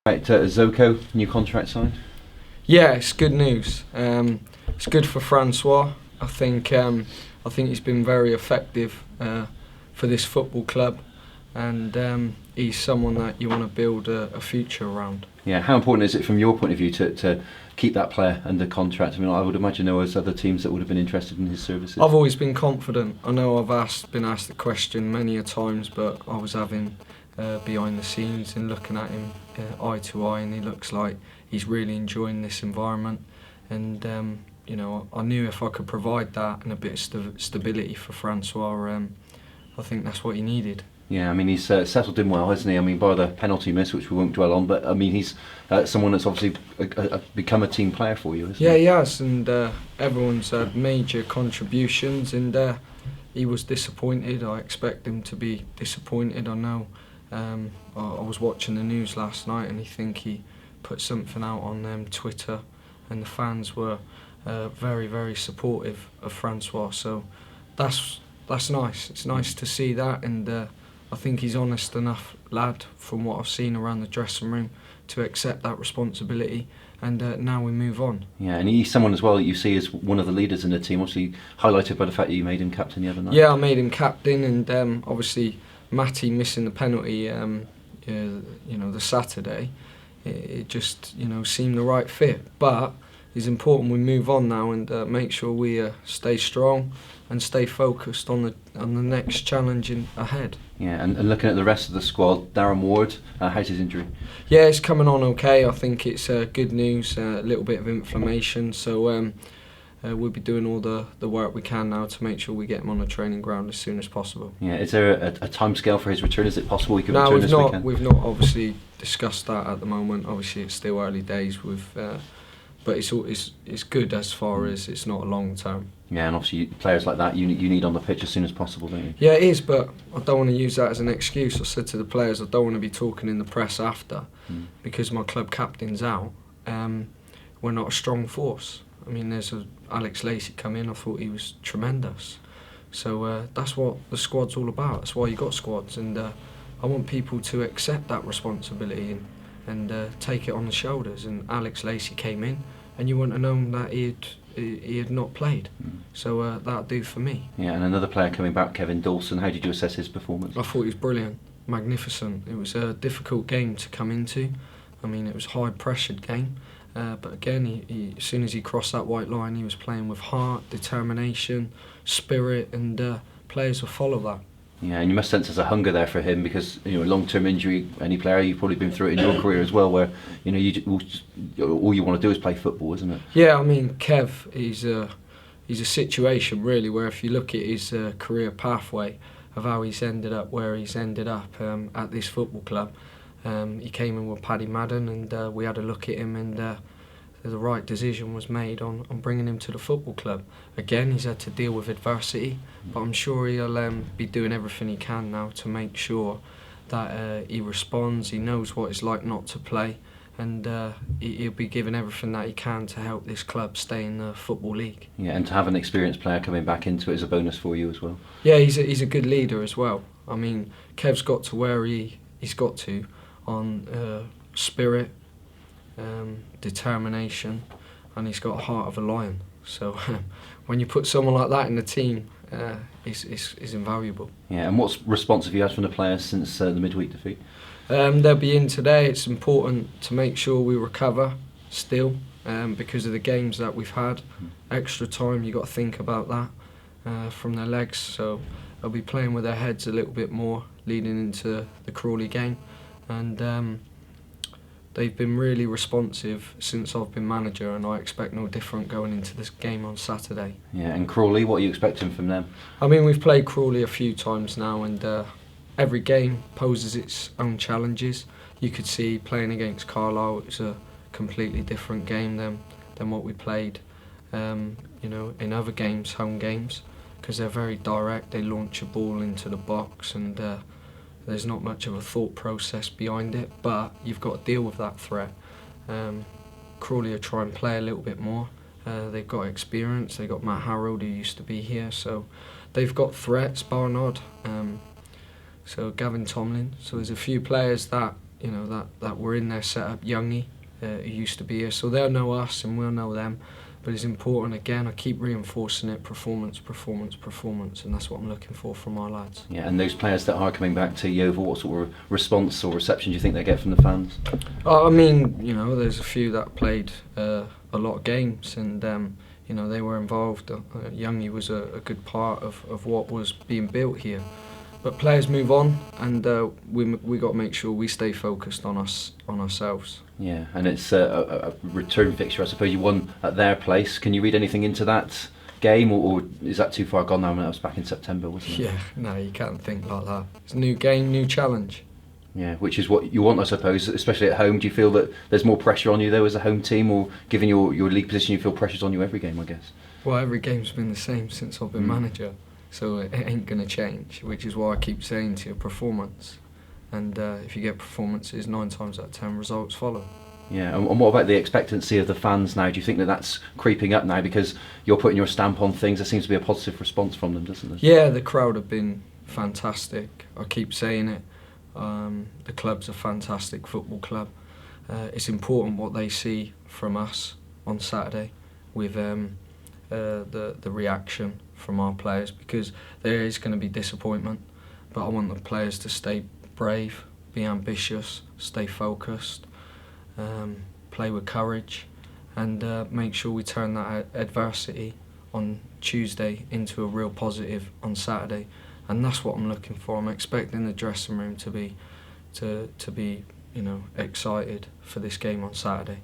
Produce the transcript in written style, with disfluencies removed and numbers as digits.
Right, Zoko, new contract signed? Yeah, it's good news. It's good for Francois. I think he's been very effective for this football club, and he's someone that you want to build a future around. Yeah, how important is it from your point of view to keep that player under contract? I mean, I would imagine there was other teams that would have been interested in his services. I've always been confident. I know I've been asked the question many a times, but I was having behind the scenes and looking at him eye to eye, and he looks like he's really enjoying this environment. And I knew if I could provide that and a bit of stability for Francois, I think that's what he needed. Yeah, I mean, he's settled in well, hasn't he? I mean, bar the penalty miss, which we won't dwell on, but I mean, he's someone that's obviously become a team player for you, isn't he? Yeah, he has, and everyone's had major contributions, and he was disappointed. I expect him to be disappointed. I know. I was watching the news last night, and I think he put something out on Twitter, and the fans were very, very supportive of Francois. So that's nice. It's nice to see that, and I think he's honest enough lad, from what I've seen around the dressing room, to accept that responsibility. And now we move on. Yeah, and he's someone as well that you see as one of the leaders in the team, obviously highlighted by the fact that you made him captain the other night. Yeah, I made him captain, and obviously Matty missing the penalty, the Saturday, it just seemed the right fit. But it's important we move on now and make sure we stay strong and stay focused on the next challenge ahead. Yeah, and looking at the rest of the squad, Darren Ward, how's his injury? Yeah, it's coming on okay. I think it's good news, a little bit of inflammation, so we'll be doing all the work we can now to make sure we get him on the training ground as soon as possible. Yeah, is there a time scale for his return? Is it possible he could return this weekend? We've not obviously discussed that at the moment. Obviously, it's still early days but it's good as far as it's not a long term. Yeah, and obviously players like that you need on the pitch as soon as possible, don't you? Yeah, it is, but I don't want to use that as an excuse. I said to the players I don't want to be talking in the press after because my club captain's out. We're not a strong force. I mean, there's Alex Lacey come in, I thought he was tremendous. So that's what the squad's all about. That's why you got squads, and I want people to accept that responsibility and take it on the shoulders. And Alex Lacey came in, and you wouldn't have known that he had not played. So that'll do for me. Yeah, and another player coming back, Kevin Dawson. How did you assess his performance? I thought he was brilliant, magnificent. It was a difficult game to come into. I mean, it was a high-pressured game. But again, he, as soon as he crossed that white line, he was playing with heart, determination, spirit, and players will follow that. Yeah, and you must sense there's a hunger there for him because long-term injury. Any player, you've probably been through it in your career as well, where all you want to do is play football, isn't it? Yeah, I mean, Kev, he's a situation really where if you look at his career pathway of how he's ended up where he's ended up at this football club. He came in with Paddy Madden, and we had a look at him, and the right decision was made on bringing him to the football club. Again, he's had to deal with adversity, but I'm sure he'll be doing everything he can now to make sure that he responds, he knows what it's like not to play, and he'll be giving everything that he can to help this club stay in the Football League. Yeah, and to have an experienced player coming back into it is a bonus for you as well. Yeah, he's a good leader as well. I mean, Kev's got to where he's got to on spirit, determination, and he's got a heart of a lion. So when you put someone like that in the team, it's invaluable. Yeah, and what response have you had from the players since the midweek defeat? They'll be in today. It's important to make sure we recover still because of the games that we've had. Extra time, you've got to think about that from their legs. So they'll be playing with their heads a little bit more leading into the Crawley game. And they've been really responsive since I've been manager, and I expect no different going into this game on Saturday. Yeah, and Crawley, what are you expecting from them? I mean, we've played Crawley a few times now, and every game poses its own challenges. You could see playing against Carlisle, it was a completely different game than what we played in other games, home games, because they're very direct. They launch a ball into the box, and there's not much of a thought process behind it, but you've got to deal with that threat. Crawley will try and play a little bit more. They've got experience. They've got Matt Harold, who used to be here, so they've got threats, Barnard, so Gavin Tomlin. So there's a few players that you know, that we're in their setup, Youngie, who used to be here, so they'll know us and we'll know them. But it's important, again, I keep reinforcing it, performance, performance, performance, and that's what I'm looking for from our lads. Yeah, and those players that are coming back to Yeovil, what sort of response or reception do you think they get from the fans? I mean, you know, there's a few that played a lot of games, and you know, they were involved. Youngie was a good part of what was being built here. But players move on, and we got to make sure we stay focused on ourselves. Yeah, and it's a return fixture. I suppose you won at their place. Can you read anything into that game, or is that too far gone now? I mean, that was back in September, wasn't it? Yeah, no, you can't think like that. It's a new game, new challenge. Yeah, which is what you want, I suppose, especially at home. Do you feel that there's more pressure on you though as a home team, or given your league position, you feel pressure's on you every game, I guess? Well, every game's been the same since I've been manager, so it ain't going to change, which is why I keep saying to you, performance. And if you get performances, 9 times out of 10 results follow. Yeah, and what about the expectancy of the fans now? Do you think that that's creeping up now because you're putting your stamp on things? There seems to be a positive response from them, doesn't there? Yeah, the crowd have been fantastic. I keep saying it. The club's a fantastic football club. It's important what they see from us on Saturday with the reaction from our players, because there is going to be disappointment, but I want the players to stay brave, be ambitious, stay focused, play with courage, and make sure we turn that adversity on Tuesday into a real positive on Saturday. And that's what I'm looking for. I'm expecting the dressing room to be, you know, excited for this game on Saturday.